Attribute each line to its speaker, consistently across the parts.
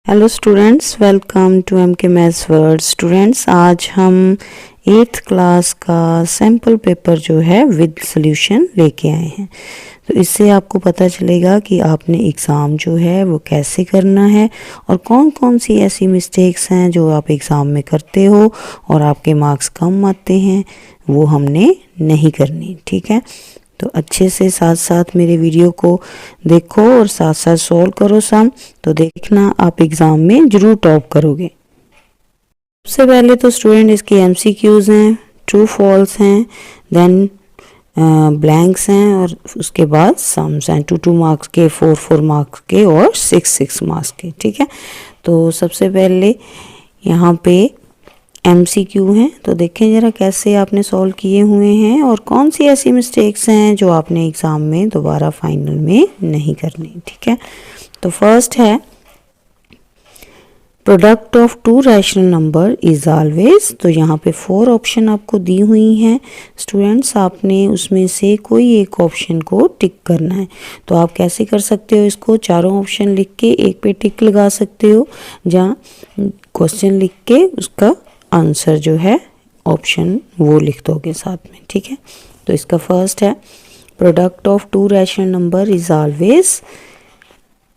Speaker 1: Hello students, welcome to M K maths world. Students, आज हम 8th class का sample paper जो है विद सॉल्यूशन लेके आए हैं। तो इससे आपको पता चलेगा कि आपने एग्ज़ाम जो है वो कैसे करना है और कौन कौन सी ऐसी मिस्टेक्स हैं जो आप एग्ज़ाम में करते हो और आपके मार्क्स कम आते हैं, वो हमने नहीं करनी। ठीक है, तो अच्छे से साथ साथ मेरे वीडियो को देखो और साथ साथ सॉल्व करो सम, तो देखना आप एग्ज़ाम में ज़रूर टॉप करोगे। सबसे पहले तो स्टूडेंट इसके एमसीक्यूज हैं, ट्रू फॉल्स हैं, देन ब्लैंक्स हैं और उसके बाद सम्स हैं, 2 मार्क्स के, 4 मार्क्स के और 6 मार्क्स के। ठीक है, तो सबसे पहले यहाँ पे MCQ हैं, तो देखें ज़रा कैसे आपने सॉल्व किए हुए हैं और कौन सी ऐसी मिस्टेक्स हैं जो आपने एग्ज़ाम में दोबारा फाइनल में नहीं करनी। ठीक है, तो फर्स्ट है product of 2 rational number is always. तो यहाँ पे 4 ऑप्शन आपको दी हुई हैं स्टूडेंट्स, आपने उसमें से कोई एक ऑप्शन को टिक करना है। तो आप कैसे कर सकते हो इसको, चारों ऑप्शन लिख के एक पे टिक लगा सकते हो, जहाँ क्वेश्चन लिख के उसका आंसर जो है ऑप्शन वो लिख दोगे साथ में। ठीक है, तो इसका फर्स्ट है product of 2 rational number is always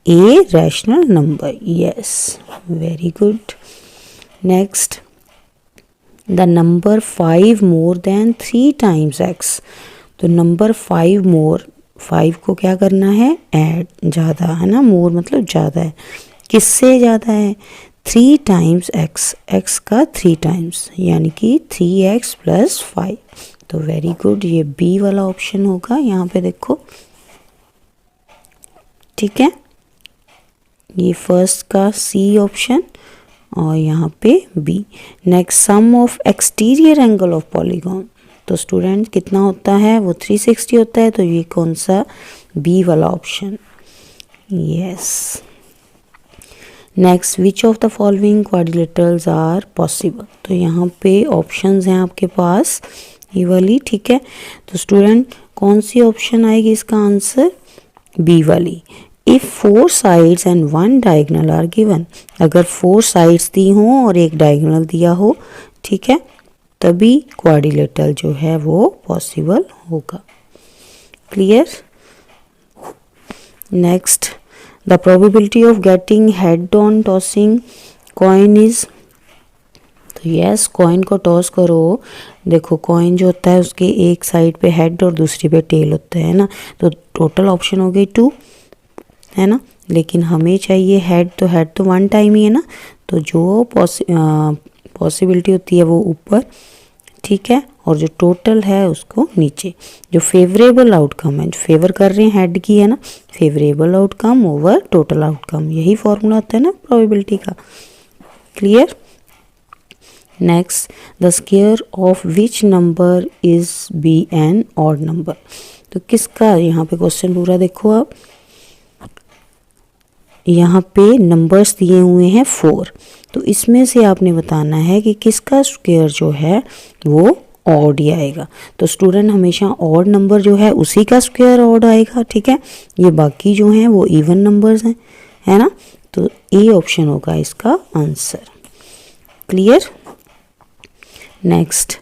Speaker 1: a rational number. Yes, very good. Next, the number 5 more than 3 times x। तो नंबर 5 मोर, 5 को क्या करना है, ऐड, ज़्यादा है ना, मोर मतलब ज़्यादा है, किससे ज़्यादा है, 3 टाइम्स x का 3 टाइम्स, यानी कि 3x + 5। तो वेरी गुड, ये बी वाला ऑप्शन होगा यहाँ पे देखो। ठीक है, ये फर्स्ट का सी ऑप्शन और यहाँ पे B. Next, sum of exterior angle of polygon. तो स्टूडेंट कितना होता है, वो 360 होता है, तो ये कौन सा, बी वाला option. Yes. Next, which of the following quadrilaterals are possible. तो यहाँ पे ऑप्शंस हैं आपके पास ये वाली। ठीक है, तो स्टूडेंट कौन सी ऑप्शन आएगी इसका आंसर, बी वाली। If 4 sides and 1 diagonal are given. अगर 4 साइड्स दी हों और एक डायगोनल दिया हो, ठीक है, तभी क्वाड्रिलेटरल जो है वो पॉसिबल होगा। Clear. Next, the probability of getting head on tossing coin is. तो यस, कॉइन को टॉस करो, देखो कॉइन जो होता है उसके एक साइड पे हेड और दूसरी पे टेल होता है ना, तो टोटल ऑप्शन हो गई 2, है ना, लेकिन हमें चाहिए हेड, तो हेड तो 1 टाइम ही है ना, तो जो पॉसिबिलिटी होती है वो ऊपर। ठीक है, और जो टोटल है उसको नीचे। जो फेवरेबल आउटकम है, जो फेवर कर रहे हैं हेड की, है ना, favourable outcome over total outcome, यही फॉर्मूला होता है ना प्रोबेबिलिटी का। Clear. Next, the square of which number is be an odd number. तो किसका, यहाँ पे क्वेश्चन पूरा देखो आप, यहाँ पे नंबर्स दिए हुए हैं 4, तो इसमें से आपने बताना है कि किसका स्क्वायर जो है वो ऑड ही आएगा। तो स्टूडेंट हमेशा ऑड नंबर जो है उसी का स्क्वायर ऑड आएगा। ठीक है, ये बाकी जो हैं वो इवन नंबर्स हैं, है ना, तो ए ऑप्शन होगा इसका answer. Clear. Next,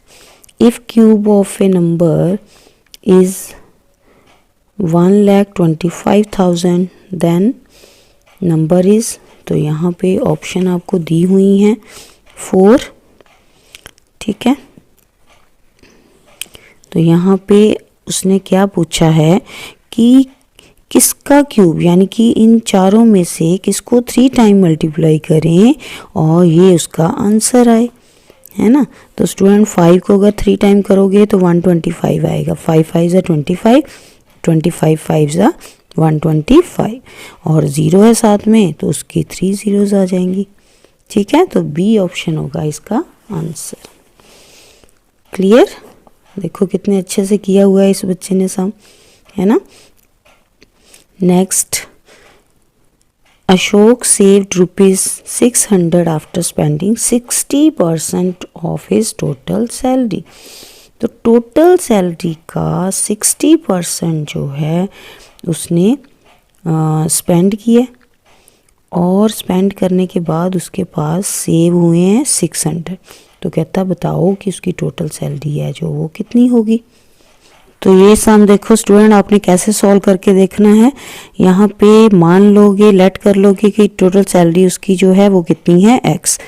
Speaker 1: if cube of a number is 1,25,000 then number is. तो यहाँ पे ऑप्शन आपको दी हुई हैं 4। ठीक है, तो यहाँ पे उसने क्या पूछा है कि किसका क्यूब, यानी कि इन चारों में से किसको 3 टाइम मल्टीप्लाई करें और ये उसका आंसर आए, है ना। तो स्टूडेंट 5 को अगर 3 टाइम करोगे तो 125 आएगा, 5 5 25, 25 5 125 और 0 है साथ में, तो उसकी 3 zeros आ जाएंगी। ठीक है, तो बी ऑप्शन होगा इसका आंसर। क्लियर। देखो कितने अच्छे से किया हुआ है इस बच्चे ने सम, है ना। Next, Ashok saved ₹600 after spending 60% of his total salary. तो टोटल सैलरी का 60% जो है उसने स्पेंड किया, और स्पेंड करने के बाद उसके पास सेव हुए हैं 600। तो कहता बताओ कि उसकी टोटल सैलरी है जो वो कितनी होगी। तो ये सम देखो स्टूडेंट आपने कैसे सॉल्व करके देखना है। यहाँ पे मान लोगे, लेट कर लोगे कि टोटल सैलरी उसकी जो है वो कितनी है x।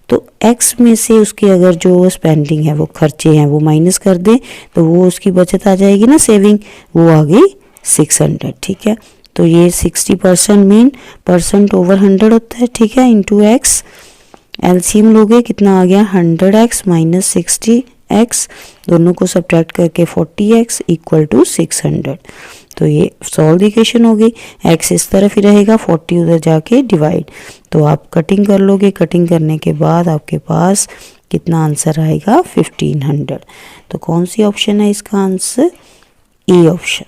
Speaker 1: तो x में से उसकी अगर जो स्पेंडिंग है वो खर्चे हैं वो माइनस कर दें तो वो उसकी बचत आ जाएगी ना, सेविंग, वो आ गई 600। ठीक है, तो ये 60% मीन परसेंट ओवर 100 होता है। ठीक है, इंटू x, एलसीएम लोगे कितना आ गया 100x माइनस 60x, दोनों को सब्ट्रैक्ट करके 40x इक्वल टू 600। तो ये सॉल्व इक्वेशन हो गई। x इस तरफ ही रहेगा, 40 उधर जाके डिवाइड। तो आप कटिंग कर लोगे, कटिंग करने के बाद आपके पास कितना आंसर आएगा 1500। तो कौन सी ऑप्शन है इसका आंसर, ए ऑप्शन।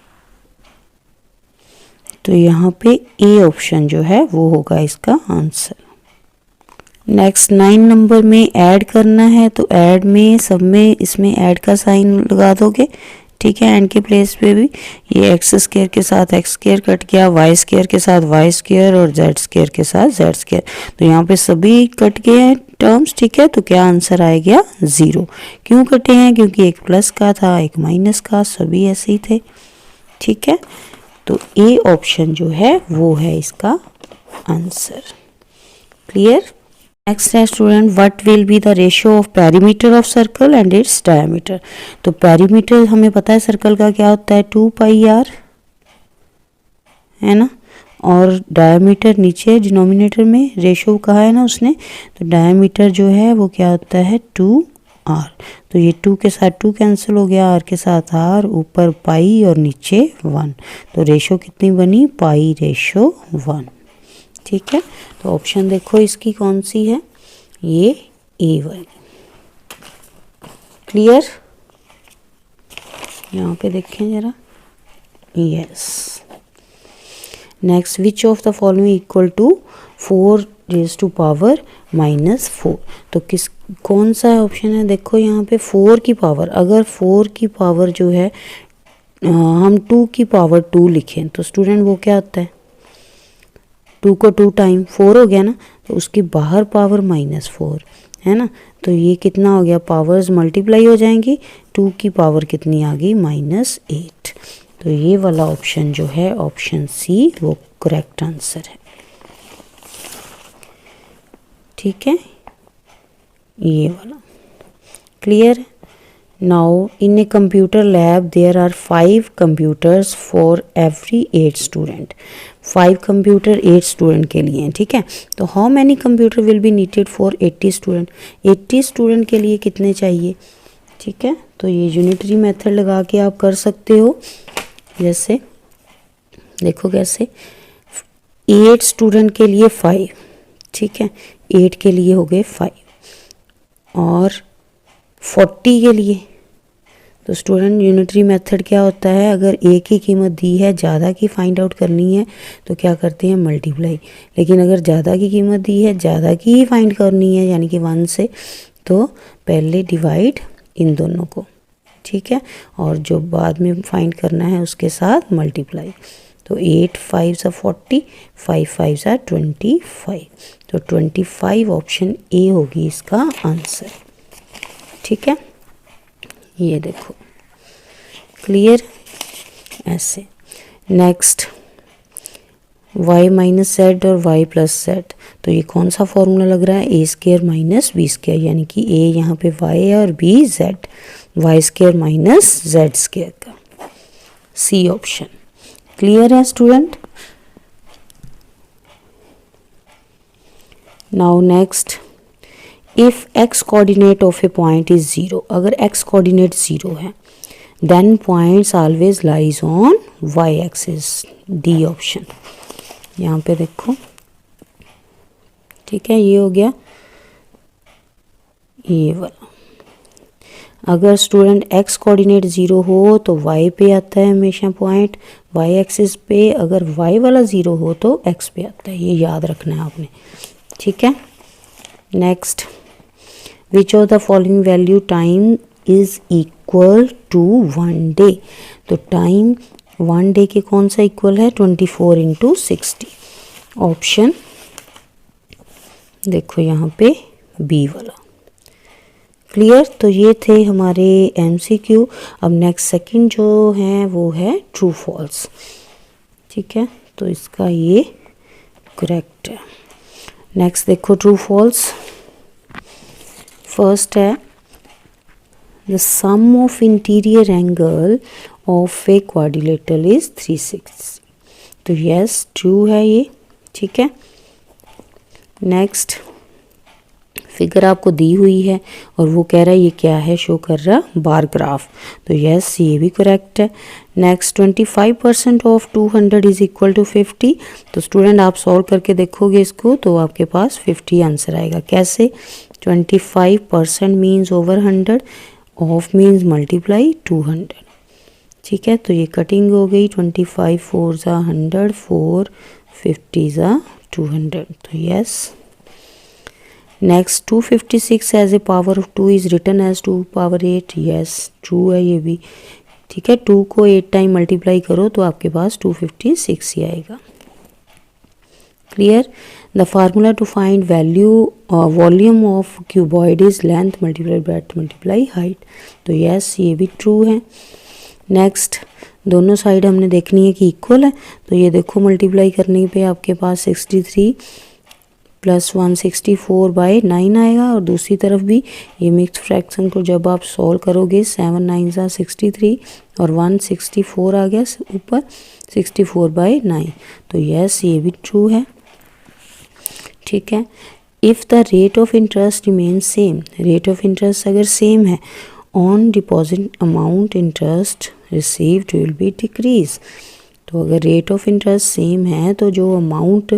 Speaker 1: तो यहाँ पे ए ऑप्शन जो है वो होगा इसका आंसर। नेक्स्ट 9 नंबर में ऐड करना है। तो ऐड में सब में इसमें ऐड का साइन लगा दोगे। ठीक है, एंड के प्लेस पे भी ये एक्स स्क्वायर के साथ एक्स स्क्वायर कट गया, वाई स्क्वायर के साथ वाई स्क्वायर और जेड स्क्वायर के साथ जेड स्क्वायर। तो यहाँ पे सभी कट गए हैं टर्म्स। ठीक है, तो क्या आंसर आ गया 0। क्यों कटे हैं, क्योंकि एक प्लस का था एक माइनस का, सभी ऐसे ही थे। ठीक है, तो ए ऑप्शन जो है वो है इसका आंसर। क्लियर। नेक्स्ट है student, what will be the ratio of perimeter of circle and its diameter. तो पेरीमीटर हमें पता है सर्कल का क्या होता है 2πr, है ना, और डायमीटर नीचे डिनोमिनेटर में रेशियो कहा है ना उसने, तो डायमीटर जो है वो क्या होता है 2r। तो ये 2 के साथ 2 कैंसिल हो गया, r के साथ r, ऊपर पाई और नीचे 1। तो रेशियो कितनी बनी, π/1। ठीक है, तो ऑप्शन देखो इसकी कौन सी है, ये ए वाली। क्लियर। यहाँ पे देखें जरा, yes. Next, which of the following equal to 4⁻⁻⁴। तो किस कौन सा ऑप्शन है, देखो यहाँ पे 4 की पावर, अगर 4 की पावर जो है हम 2 की पावर 2 लिखें तो स्टूडेंट वो क्या होता है, 2 को 2 टाइम 4 हो गया ना, तो उसकी बाहर पावर -4 है ना। तो ये कितना हो गया, पावर्स मल्टीप्लाई हो जाएंगी, 2 की पावर कितनी आ गई -8। तो ये वाला ऑप्शन जो है ऑप्शन सी वो करेक्ट आंसर है। ठीक है, ये वाला। Clear. Now in a computer lab there are 5 computers for every 8 student. 5 computer 8 student के लिए हैं। ठीक है, तो how many computer will be needed for 80 student. 80 student के लिए कितने चाहिए। ठीक है, तो ये यूनिटरी मेथड लगा के आप कर सकते हो। जैसे देखो कैसे, 8 स्टूडेंट के लिए 5, ठीक है, 8 के लिए हो गए 5, और 40 के लिए तो स्टूडेंट यूनिटरी मेथड क्या होता है, अगर एक ही कीमत दी है, ज़्यादा की फाइंड आउट करनी है तो क्या करते हैं मल्टीप्लाई। लेकिन अगर ज़्यादा की कीमत दी है, ज़्यादा की ही फाइंड करनी है यानी कि 1 से, तो पहले डिवाइड इन दोनों को। ठीक है, और जो बाद में फाइंड करना है उसके साथ मल्टीप्लाई। तो 8 5 40, 5 5 25। तो 25 ऑप्शन ए होगी इसका आंसर। ठीक है, ये देखो। क्लियर। ऐसे नेक्स्ट, y माइनस जेड और y प्लस जेड। तो ये कौन सा फॉर्मूला लग रहा है, ए स्क्वायर माइनस बी स्क्वायर, यानी कि a यहाँ पे y है और b z, Y square minus Z square का, सी ऑप्शन। क्लियर है student. Now next, if x coordinate of a point is 0, अगर x कोऑर्डिनेट 0 है, then points always lies on y axis, D option. यहाँ पे देखो, ठीक है, ये हो गया ये वाला। अगर स्टूडेंट x कोऑर्डिनेट 0 हो तो y पे आता है हमेशा पॉइंट, y एक्सिस पे। अगर y वाला 0 हो तो x पे आता है, ये याद रखना है आपने। ठीक है, next, which of the following value time is equal to 1 day. तो टाइम 1 डे के कौन सा इक्वल है, 24 × 60। ऑप्शन देखो यहाँ पे बी वाला। क्लियर। तो ये थे हमारे MCQ। अब नेक्स्ट सेकंड जो है वो है ट्रू फॉल्स। ठीक है, तो इसका ये करेक्ट है। नेक्स्ट देखो ट्रू फॉल्स। फर्स्ट है the sum of interior angle of a quadrilateral is 360। तो यस ट्रू है ये। ठीक है, नेक्स्ट फिगर आपको दी हुई है और वो कह रहा है ये क्या है, शो कर रहा बार ग्राफ। तो यस ये भी करेक्ट है। Next 25% of 200 is equal to 50। तो स्टूडेंट आप सॉल्व करके देखोगे इसको तो आपके पास 50 आंसर आएगा। कैसे? 25% means over 100, of means multiply 200। ठीक है, तो ये कटिंग हो गई। 25 4 ज़ा 100, 4 50 ज़ा 200। तो yes. Next 256 as a power of 2 is written as 2 power 8। Yes true है ये भी। ठीक है, 2 को 8 टाइम मल्टीप्लाई करो तो आपके पास 256 ही आएगा। Clear. The formula to find value volume of cuboid is length multiply breadth multiply height. तो यस ये भी ट्रू है। नेक्स्ट दोनों साइड हमने देखनी है कि इक्वल है। तो ये देखो मल्टीप्लाई करने पे आपके पास 63 प्लस 164/9 आएगा। और दूसरी तरफ भी ये मिक्स फ्रैक्शन को जब आप सॉल्व करोगे 7 9 ज़ा 63 और 164 आ गया ऊपर 64/9। तो यस ये भी ट्रू है। ठीक है, if the rate of interest remain same, rate of interest अगर सेम है on deposit amount interest received will be decrease. तो अगर रेट ऑफ इंटरेस्ट सेम है तो जो अमाउंट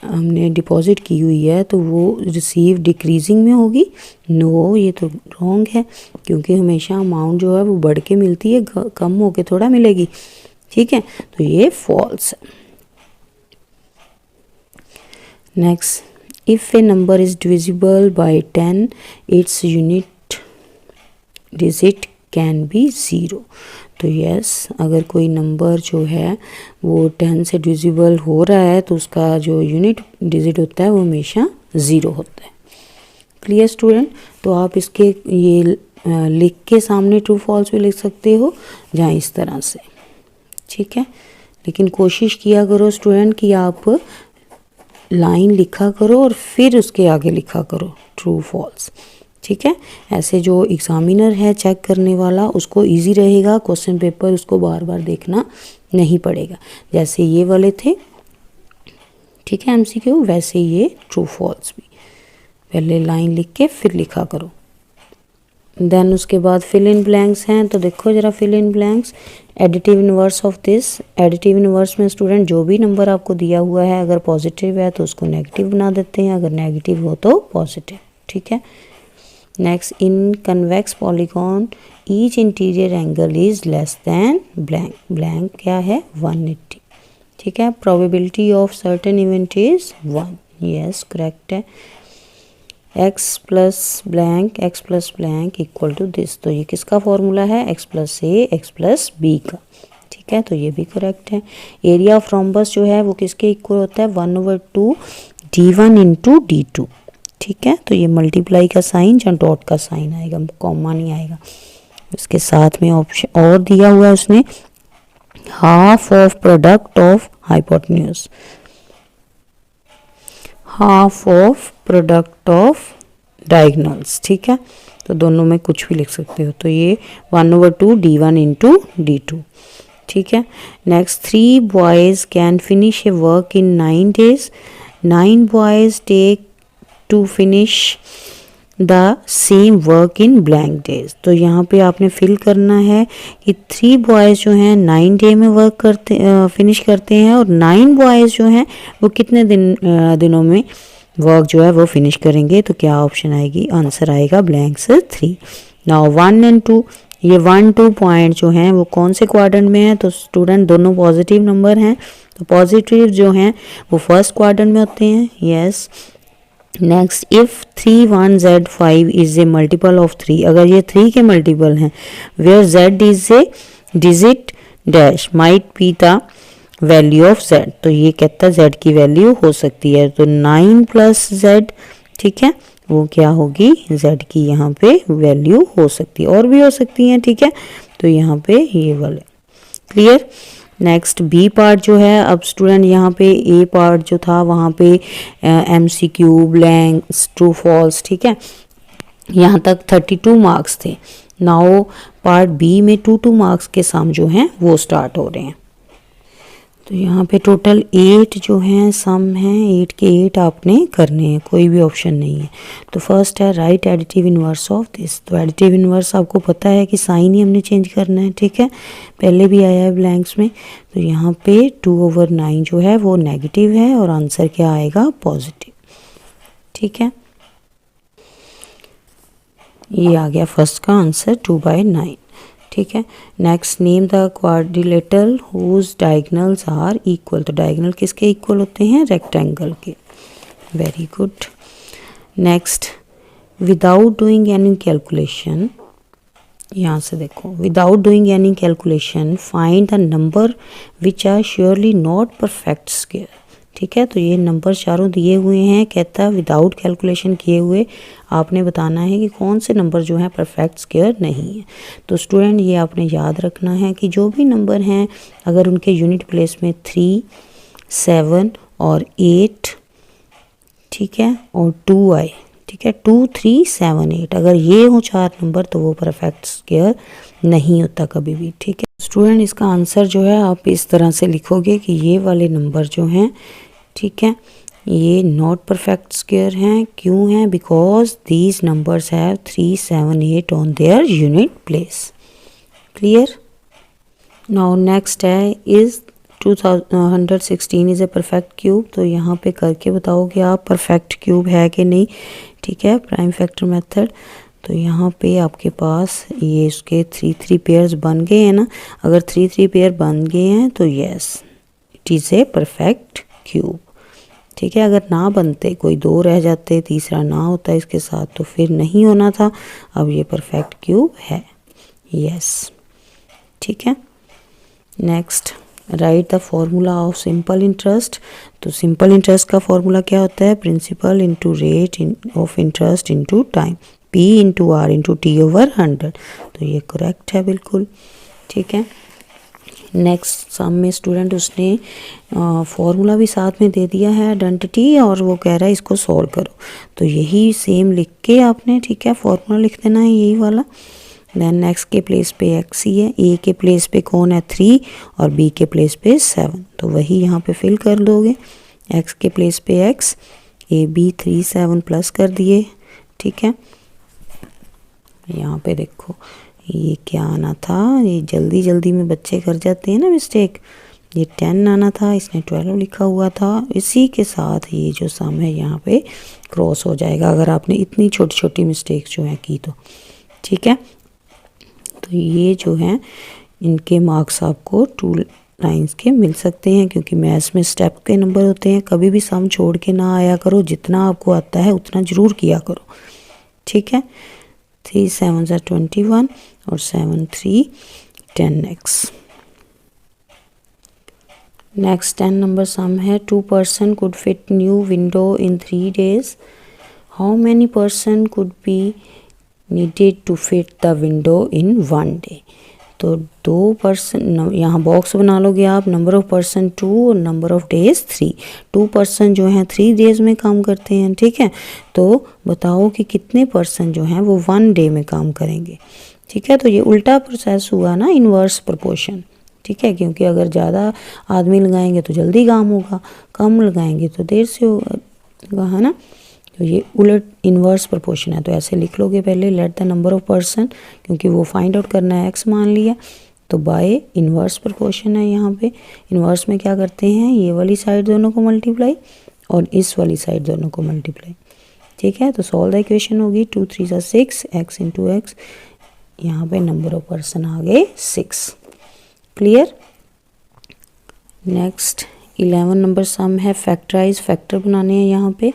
Speaker 1: हमने डिपॉजिट की हुई है तो वो रिसीव डिक्रीजिंग में होगी। नो ये तो रॉन्ग है, क्योंकि हमेशा अमाउंट जो है वो बढ़ के मिलती है, कम होके थोड़ा मिलेगी। ठीक है, तो ये फॉल्स है। Next, if A number is divisible by 10 its unit digit can be 0। तो यस अगर कोई नंबर जो है वो 10 से डिविजिबल हो रहा है तो उसका जो यूनिट डिजिट होता है वो हमेशा 0 होता है। Clear student. तो आप इसके ये लिख के सामने ट्रू फॉल्स भी लिख सकते हो जहाँ इस तरह से। ठीक है, लेकिन कोशिश किया करो स्टूडेंट कि आप लाइन लिखा करो और फिर उसके आगे लिखा करो ट्रू फॉल्स। ठीक है, ऐसे जो एग्जामिनर है चेक करने वाला उसको इजी रहेगा क्वेश्चन पेपर, उसको बार बार देखना नहीं पड़ेगा। जैसे ये वाले थे, ठीक है MCQ, वैसे ये ट्रू फॉल्स भी पहले लाइन लिख के फिर लिखा करो। देन उसके बाद फिल इन ब्लैंक्स हैं। तो देखो जरा fill in blanks. Additive inverse of this, additive inverse में स्टूडेंट जो भी नंबर आपको दिया हुआ है अगर पॉजिटिव है तो उसको नेगेटिव बना देते हैं, अगर नेगेटिव हो तो पॉजिटिव। ठीक है, next in convex polygon each interior angle is less than blank, blank क्या है 180। ठीक है, probability of certain event is 1। Yes correct है। x plus blank equal to this. तो ये किसका फॉर्मूला है? x plus a x plus b का। ठीक है, तो ये भी करेक्ट है। एरिया ऑफ रोम्बस जो है वो किसके इक्वल होता है? 1/2 d1 इंटू d2। ठीक है, तो ये मल्टीप्लाई का साइन या डॉट का साइन आएगा, कॉमा नहीं आएगा। इसके साथ में ऑप्शन और दिया हुआ है उसने, half of product of hypotenuse, half of product of diagonals. ठीक है, तो दोनों में कुछ भी लिख सकते हो। तो ये 1/2 d1 इंटू d2। ठीक है, next 3 boys can finish a work in 9 days। 9 boys take to finish the same work in blank days. तो यहाँ पे आपने फिल करना है कि 3 बॉयज़ जो हैं 9 डे में वर्क करते फिनिश करते हैं और 9 बॉयज़ जो हैं वो कितने दिनों में वर्क जो है वो फिनिश करेंगे। तो क्या ऑप्शन आएगी? आंसर आएगा ब्लैंक से 3। नाउ 1 एंड 2, ये 1 2 पॉइंट जो हैं वो कौन से क्वाड्रेंट में है? तो स्टूडेंट दोनों पॉजिटिव नंबर हैं, तो पॉजिटिव जो हैं वो फर्स्ट क्वाड्रेंट में होते हैं। Yes. Next, if 3 1 Z5 is a multiple of 3, अगर ये 3 के मल्टीपल हैं, where Z is a digit dash might be the value of z, तो ये कहता है z की वैल्यू हो सकती है, तो 9 प्लस z, ठीक है, वो क्या होगी, z की यहाँ पे वैल्यू हो सकती है, और भी हो सकती है, ठीक है, तो यहाँ पे ये वाले। क्लियर। नेक्स्ट बी पार्ट जो है, अब स्टूडेंट यहाँ पे ए पार्ट जो था वहाँ पे MCQ, ब्लैंक्स, ट्रू फॉल्स, ठीक है, यहाँ तक 32 मार्क्स थे। नाउ पार्ट बी में 2 मार्क्स के सम जो हैं वो स्टार्ट हो रहे हैं। तो यहाँ पे टोटल 8 जो हैं सम हैं, 8 के 8 आपने करने हैं, कोई भी ऑप्शन नहीं है। तो फर्स्ट है right additive inverse of this. तो एडिटिव इनवर्स आपको पता है कि साइन ही हमने चेंज करना है, ठीक है, पहले भी आया है ब्लैंक्स में। तो यहाँ पे 2/9 जो है वो नेगेटिव है और आंसर क्या आएगा, पॉजिटिव, ठीक है। ये आ गया फर्स्ट का आंसर 2/9, ठीक है। Next name the quadrilateral whose diagonals are equal. तो डायगोनल किसके इक्वल होते हैं, रेक्टेंगल के। Very good. Next without doing any calculation, यहाँ से देखो, without doing any calculation find the number which are surely not perfect square, ठीक है। तो ये नंबर चारों दिए हुए हैं, कहता है विदाउट कैलकुलेशन किए हुए आपने बताना है कि कौन से नंबर जो हैं परफेक्ट स्क्वायर नहीं है। तो स्टूडेंट ये आपने याद रखना है कि जो भी नंबर हैं अगर उनके यूनिट प्लेस में 3, 7 और 8, ठीक है, और 2 आए, ठीक है, 2, 3, 7, 8, अगर ये हो 4 नंबर तो वो परफेक्ट स्क्वायर नहीं होता कभी भी, ठीक है। स्टूडेंट इसका आंसर जो है आप इस तरह से लिखोगे कि ये वाले नंबर जो हैं, ठीक है, ये नॉट परफेक्ट स्क्वायर हैं। क्यों हैं, because these numbers have 3, 7, 8 on their unit place. Clear. Now next है is 216 is a perfect cube. तो यहाँ पे करके बताओगे आप परफेक्ट क्यूब है कि नहीं, ठीक है, प्राइम फैक्टर मेथड। तो यहाँ पे आपके पास ये इसके 3 पेयर्स बन गए हैं ना, अगर 3 पेयर बन गए हैं तो yes it is a perfect cube, ठीक है। अगर ना बनते, कोई 2 रह जाते, तीसरा ना होता इसके साथ, तो फिर नहीं होना था। अब ये परफेक्ट क्यूब है, यस, ठीक है। Next write the formula of simple interest. तो सिंपल इंटरेस्ट का फॉर्मूला क्या होता है, principal into rate of interest into time, P into R into T/100। तो ये करेक्ट है बिल्कुल, ठीक है। नेक्स्ट सम में स्टूडेंट उसने फॉर्मूला भी साथ में दे दिया है आइडेंटिटी, और वो कह रहा है इसको सॉल्व करो। तो यही सेम लिख के आपने, ठीक है, फॉर्मूला लिख देना है यही वाला। देन नेक्स्ट के प्लेस पे x ही है, a के प्लेस पे कौन है 3 और b के प्लेस पे 7, तो वही यहाँ पे फिल कर दोगे। x के प्लेस पे x, a b 3 7 प्लस कर दिए, ठीक है। यहाँ पे देखो ये क्या आना था, ये जल्दी जल्दी में बच्चे कर जाते हैं ना मिस्टेक, ये 10 आना था, इसने 12 लिखा हुआ था। इसी के साथ ये जो सम है यहाँ पे क्रॉस हो जाएगा अगर आपने इतनी छोटी छोटी मिस्टेक जो है की तो, ठीक है। तो ये जो है इनके मार्क्स आपको 2 लाइन्स के मिल सकते हैं, क्योंकि मैथ्स में स्टेप के नंबर होते हैं। कभी भी सम छोड़ के ना आया करो, जितना आपको आता है उतना ज़रूर किया करो, ठीक है। 3 7 21 और 7 3 10x। नेक्स्ट 10 नंबर सम है 2 person could fit new window in 3 days। How many person could be needed to fit the window in 1 day। तो 2 पर्सन, यहाँ बॉक्स बना लोगे आप, नंबर ऑफ पर्सन 2 और नंबर ऑफ डेज 3। 2 पर्सन जो हैं 3 डेज में काम करते हैं, ठीक है। तो बताओ कि कितने पर्सन जो हैं वो 1 डे में काम करेंगे, ठीक है। तो ये उल्टा प्रोसेस हुआ ना, इन्वर्स प्रोपोर्शन, ठीक है, क्योंकि अगर ज़्यादा आदमी लगाएंगे तो जल्दी काम होगा, कम लगाएंगे तो देर से होगा, है ना। तो ये उलट इन्वर्स प्रोपोर्शन है, तो ऐसे लिख लोगे पहले let the number of person, क्योंकि वो फाइंड आउट करना है x मान लिया, तो बाय इन्वर्स प्रोपोर्शन है। यहाँ पे इन्वर्स में क्या करते हैं, ये वाली साइड दोनों को मल्टीप्लाई और इस वाली साइड दोनों को मल्टीप्लाई, ठीक है। तो सॉल्व द इक्वेशन होगी 2 3 6 x इंटू एक्स, यहाँ पे नंबर ऑफ पर्सन आ गए 6। क्लियर। नेक्स्ट 11 नंबर सम है फैक्टराइज, फैक्टर बनाने हैं यहाँ पे।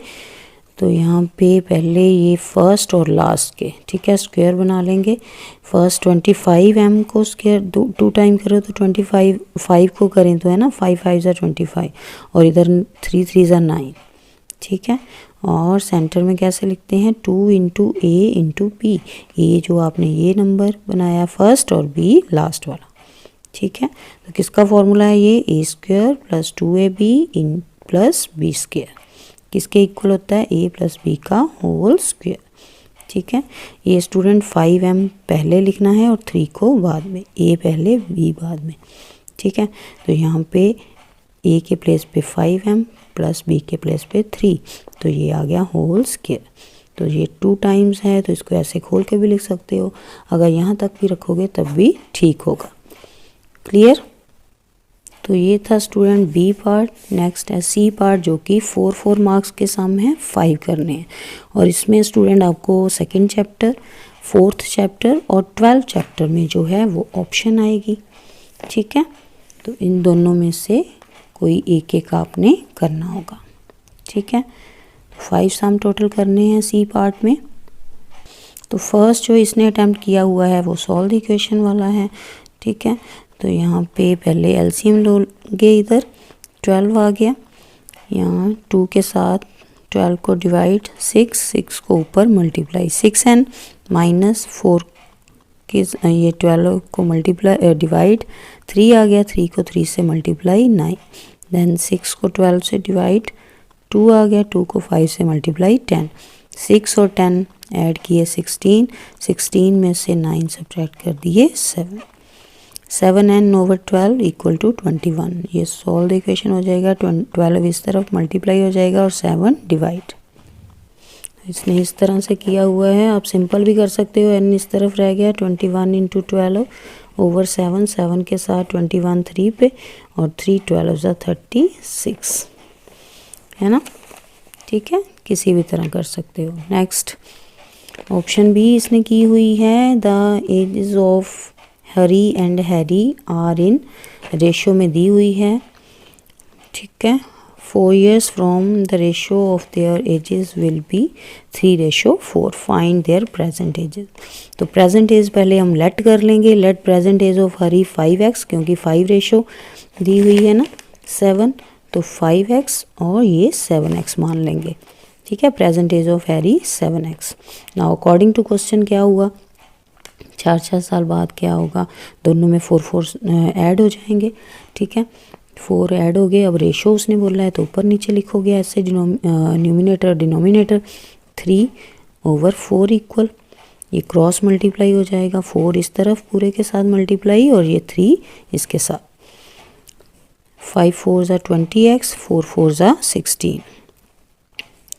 Speaker 1: तो यहाँ पे पहले ये फर्स्ट और लास्ट के, ठीक है, स्क्वायर बना लेंगे। फर्स्ट 25m को स्क्वायर टू टाइम करो तो 25, 5 को करें तो है ना 5 5 ज़ा 25 और इधर 3 3 ज़ा 9, ठीक है। और सेंटर में कैसे लिखते हैं 2 इंटू ए इंटू बी, ए जो आपने ये नंबर बनाया फर्स्ट और बी लास्ट वाला, ठीक है। तो किसका फॉर्मूला है ये ए square plus 2ab in plus B square, किसके इक्वल होता है ए प्लस बी का होल स्क्वायर, ठीक है। ये स्टूडेंट 5m पहले लिखना है और 3 को बाद में, ए पहले बी बाद में, ठीक है। तो यहाँ पे ए के प्लेस पे 5m प्लस बी के प्लेस पे 3, तो ये आ गया होल स्क्वायर। तो ये 2 टाइम्स है तो इसको ऐसे खोल के भी लिख सकते हो, अगर यहाँ तक भी रखोगे तब भी ठीक होगा। क्लियर। तो ये था स्टूडेंट बी पार्ट। नेक्स्ट है सी पार्ट जो कि 4 मार्क्स के सम है, 5 करने हैं। और इसमें स्टूडेंट आपको सेकंड चैप्टर, 4th चैप्टर और 12th चैप्टर में जो है वो ऑप्शन आएगी, ठीक है। तो इन दोनों में से कोई एक एक आपने करना होगा, ठीक है। 5 सम टोटल करने हैं सी पार्ट में। तो फर्स्ट जो इसने अटेम्प्ट किया हुआ है वो सॉल्व द इक्वेशन वाला है, ठीक है। तो यहाँ पे पहले एलसीएम लोगे, इधर 12 आ गया, यहाँ 2 के साथ 12 को डिवाइड 6 को ऊपर मल्टीप्लाई 6n माइनस 4 के ये 12 को मल्टीप्लाई डिवाइड 3 आ गया, 3 को 3 से मल्टीप्लाई 9, देन 6 को 12 से डिवाइड 2 आ गया, 2 को 5 से मल्टीप्लाई 10, 6 और 10 ऐड किए 16, 16 में से 9 सब्ट्रैक्ट कर दिए 7n ओवर 12 इक्वल टू 21। ये सॉल्व द इक्वेशन हो जाएगा, 12 इस तरफ मल्टीप्लाई हो जाएगा और 7 डिवाइड। इसने इस तरह से किया हुआ है, आप सिंपल भी कर सकते हो, n इस तरफ रह गया 21 इंटू 12 ओवर 7, 7 के साथ 21 3 पे और 3 12 ज़ा 36, है ना, ठीक है। किसी भी तरह कर सकते हो। नेक्स्ट ऑप्शन बी इसने की हुई है, the ages of Hari and Harry are in ratio में दी हुई है, ठीक है। 4 years from the ratio of their ages will be 3:4, find their present ages. तो प्रेजेंट एज पहले हम लेट कर लेंगे, let present age of Hari 5x, क्योंकि 5 रेशो दी हुई है ना 7, तो 5x और ये 7x मान लेंगे, ठीक है। Present age of Harry 7x। Now according to question क्या हुआ, 4 साल बाद क्या होगा, दोनों में 4 ऐड हो जाएंगे, ठीक है। 4 ऐड हो गए, अब रेशो उसने बोला है तो ऊपर नीचे लिखोगे ऐसे, न्यूमिनेटर डिनोमिनेटर 3 ओवर 4 इक्वल, ये क्रॉस मल्टीप्लाई हो जाएगा, 4 इस तरफ पूरे के साथ मल्टीप्लाई और ये 3 इसके साथ, 5 4 ज़ा 20x, 4 4 ज़ा 16,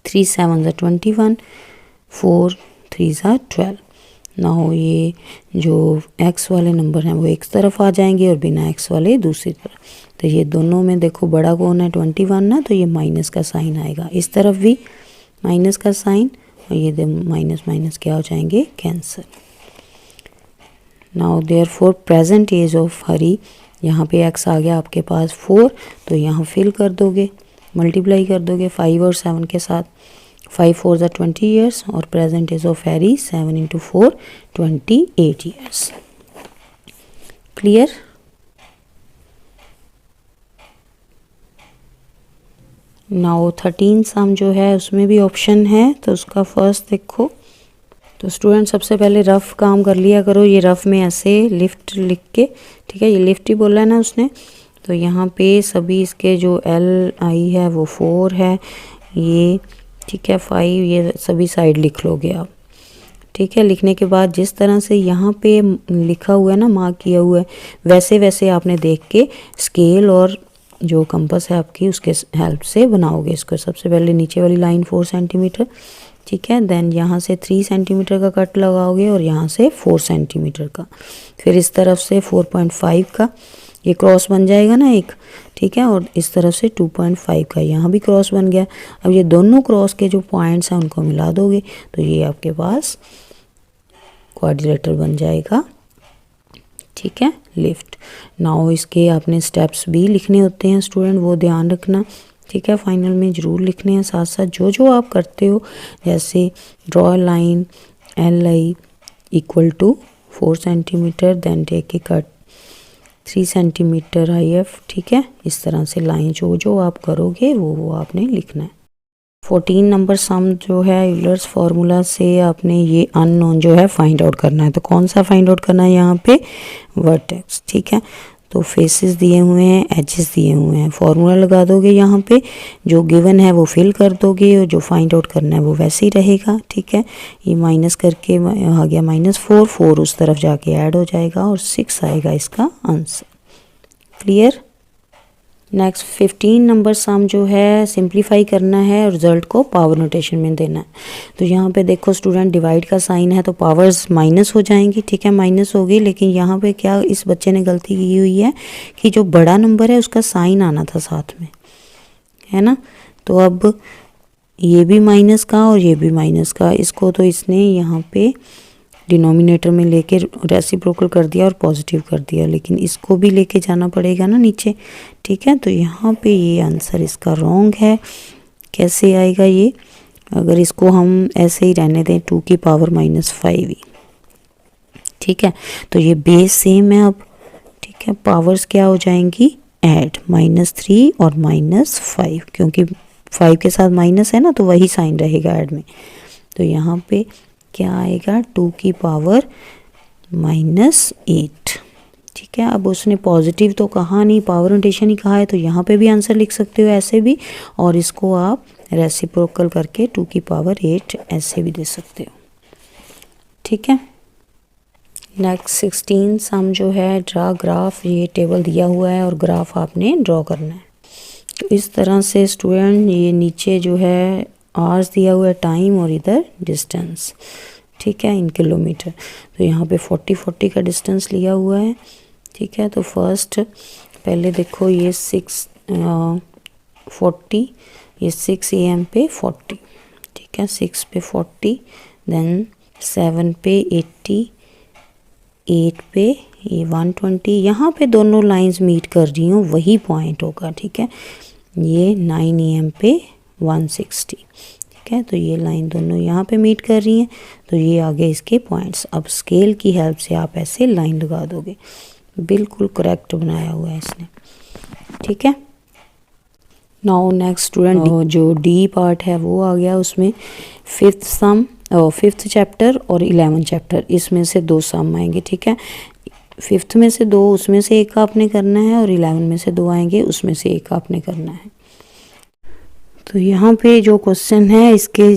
Speaker 1: 3 7 ज़ा 21, 4 3 ज़ा 12। ना हो ये जो x वाले नंबर हैं वो एक तरफ आ जाएंगे और बिना x वाले दूसरी तरफ। तो ये दोनों में देखो बड़ा कौन है 21 ना, तो ये माइनस का साइन आएगा, इस तरफ भी माइनस का साइन और ये माइनस माइनस क्या हो जाएंगे, cancel. Now therefore present age of Hari, यहाँ पे x आ गया आपके पास 4, तो यहाँ फिल कर दोगे, मल्टीप्लाई कर दोगे 5 और 7 के साथ, 5 4 ज़ा 20 years और present age of Harry 7 into 4 28 years। Clear. Now 13 sum जो है उसमें भी ऑप्शन है, तो उसका फर्स्ट देखो। तो स्टूडेंट सबसे पहले रफ काम कर लिया करो, ये रफ में ऐसे लिफ्ट लिख के, ठीक है, ये लिफ्ट ही बोला है ना उसने, तो यहाँ पे सभी इसके जो एल आई है वो 4 है, ये ठीक है 5, ये सभी साइड लिख लोगे आप, ठीक है। लिखने के बाद जिस तरह से यहाँ पे लिखा हुआ है ना, मार्क किया हुआ है, वैसे वैसे आपने देख के स्केल और जो कंपास है आपकी उसके हेल्प से बनाओगे इसको। सबसे पहले नीचे वाली लाइन 4 सेंटीमीटर, ठीक है, देन यहाँ से 3 सेंटीमीटर का कट लगाओगे और यहाँ से 4 सेंटीमीटर का, फिर इस तरफ से 4.5 का, ये क्रॉस बन जाएगा ना एक, ठीक है, और इस तरफ से 2.5 का, यहाँ भी क्रॉस बन गया। अब ये दोनों क्रॉस के जो पॉइंट्स हैं उनको मिला दोगे तो ये आपके पास क्वाड्रिलेटरल बन जाएगा, ठीक है, लिफ्ट। नाउ इसके आपने स्टेप्स भी लिखने होते हैं स्टूडेंट, वो ध्यान रखना, ठीक है, फाइनल में ज़रूर लिखने हैं साथ साथ जो आप करते हो, जैसे draw line LI equal to 4 centimetre, then take a cut 3 centimetre IF। ठीक है, इस तरह से लाइन जो आप करोगे वो आपने लिखना है। 14 नंबर सम जो है यूलर्स फार्मूला से आपने ये अननोन जो है फाइंड आउट करना है। तो कौन सा फाइंड आउट करना है यहाँ पे? वर्टेक्स। ठीक है, तो फेसेस दिए हुए हैं, एजेस दिए हुए हैं, फार्मूला लगा दोगे यहाँ पे, जो गिवन है वो फिल कर दोगे और जो फाइंड आउट करना है वो वैसे ही रहेगा। ठीक है, ये माइनस करके आ गया -4, 4 उस तरफ जाके ऐड हो जाएगा और 6 आएगा इसका आंसर। क्लियर? नेक्स्ट 15 नंबर सम जो है सिंप्लीफाई करना है और रिजल्ट को पावर नोटेशन में देना है। तो यहाँ पे देखो स्टूडेंट, डिवाइड का साइन है तो पावर्स माइनस हो जाएंगी। ठीक है, माइनस होगी, लेकिन यहाँ पे क्या इस बच्चे ने गलती की हुई है कि जो बड़ा नंबर है उसका साइन आना था साथ में, है ना। तो अब ये भी माइनस का और ये भी माइनस का, इसको तो इसने यहाँ पे डिनोमिनेटर में लेके रेसिप्रोकल कर दिया और पॉजिटिव कर दिया, लेकिन इसको भी लेके जाना पड़ेगा ना नीचे। ठीक है, तो यहाँ पे ये आंसर इसका रॉन्ग है। कैसे आएगा ये? अगर इसको हम ऐसे ही रहने दें 2 की पावर -5 ही। ठीक है, तो ये बेस सेम है अब। ठीक है, पावर्स क्या हो जाएंगी? ऐड, -3 और -5, क्योंकि 5 के साथ माइनस है ना तो वही साइन रहेगा ऐड में। तो यहाँ पे क्या आएगा? 2 की पावर -8। ठीक है, अब उसने पॉजिटिव तो कहा नहीं, पावर नोटेशन ही कहा है, तो यहाँ पे भी आंसर लिख सकते हो ऐसे भी, और इसको आप रेसिप्रोकल करके 2 की पावर 8 ऐसे भी दे सकते हो। ठीक है, नेक्स्ट 16 सम जो है ड्रा ग्राफ, ये टेबल दिया हुआ है और ग्राफ आपने ड्रॉ करना है। तो इस तरह से स्टूडेंट, ये नीचे जो है आवर्स दिया हुआ है टाइम और इधर डिस्टेंस। ठीक है, इन किलोमीटर। तो यहाँ पे 40 का डिस्टेंस लिया हुआ है। ठीक है, तो फर्स्ट पहले देखो ये 40, ये 6 AM पे 40। ठीक है, 6 पे 40, देन 7 पे 80, 8 पे ये 120। यहाँ पे दोनों लाइंस मीट कर रही हूँ, वही पॉइंट होगा। ठीक है, ये 9 AM पे 160। ठीक है, तो ये लाइन दोनों यहाँ पे मीट कर रही हैं, तो ये आगे इसके पॉइंट्स। अब स्केल की हेल्प से आप ऐसे लाइन लगा दोगे। बिल्कुल करेक्ट बनाया हुआ है इसने। ठीक है, नाउ नेक्स्ट स्टूडेंट, जो डी पार्ट है वो आ गया, उसमें 5th चैप्टर और 11th चैप्टर, इसमें से 2 सम आएंगे। ठीक है, 5th में से 2, उसमें से एक आपने करना है, और 11 में से 2 आएंगे, उसमें से एक आपने करना है। तो यहाँ पे जो क्वेश्चन है इसके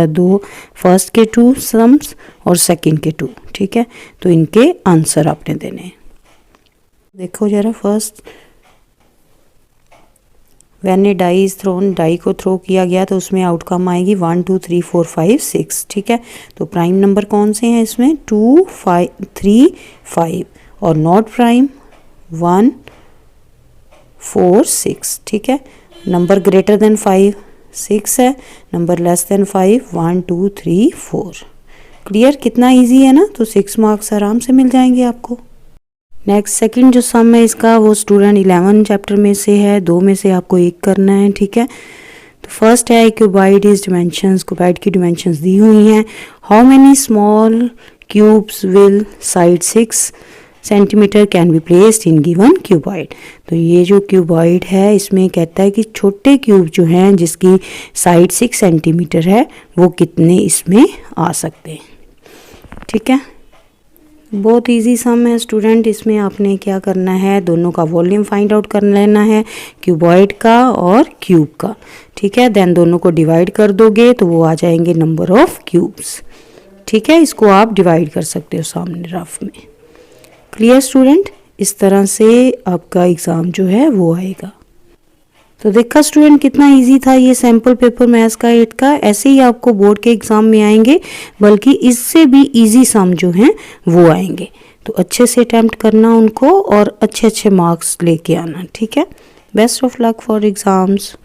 Speaker 1: 2 फर्स्ट के 2 सम्स और सेकंड के 2। ठीक है, तो इनके आंसर आपने देने हैं। देखो जरा, first, when a die is thrown, die को थ्रो किया गया तो उसमें आउटकम आएगी 1 2 3 4 5 6। ठीक है, तो प्राइम नंबर कौन से हैं इसमें? 2 5 3 5, और नॉट प्राइम 1 4 6। ठीक है, नंबर ग्रेटर देन 5 6 है, नंबर लेस देन 5 1 2 3 4। क्लियर? कितना इजी है ना। तो 6 मार्क्स आराम से मिल जाएंगे आपको। नेक्स्ट सेकंड जो सम है इसका, वो स्टूडेंट 11 चैप्टर में से है, 2 में से आपको एक करना है। ठीक है, तो फर्स्ट है क्यूबाइड इज डिमेंशंस। क्यूबाइड की डिमेंशंस दी हुई हैं। How many small cubes will side 6 centimetre can be placed in given cuboid. तो ये जो क्यूबाइड है इसमें कहता है कि छोटे क्यूब जो हैं जिसकी साइड 6 सेंटीमीटर है वो कितने इसमें आ सकते हैं। ठीक है, बहुत इजी सम है स्टूडेंट। इसमें आपने क्या करना है, दोनों का वॉल्यूम फाइंड आउट कर लेना है, क्यूबॉइड का और क्यूब का। ठीक है, देन दोनों को डिवाइड कर दोगे तो वो आ जाएंगे नंबर ऑफ क्यूब्स। ठीक है, इसको आप डिवाइड कर सकते हो सामने रफ में। Clear student? इस तरह से आपका एग्ज़ाम जो है वो आएगा। तो देखा स्टूडेंट कितना इजी था ये सैम्पल पेपर मैथ्स का 8 का। ऐसे ही आपको बोर्ड के एग्ज़ाम में आएंगे, बल्कि इससे भी इजी सम जो हैं वो आएंगे। तो अच्छे से अटेम्प्ट करना उनको और अच्छे अच्छे मार्क्स लेके आना। ठीक है, best of luck for exams.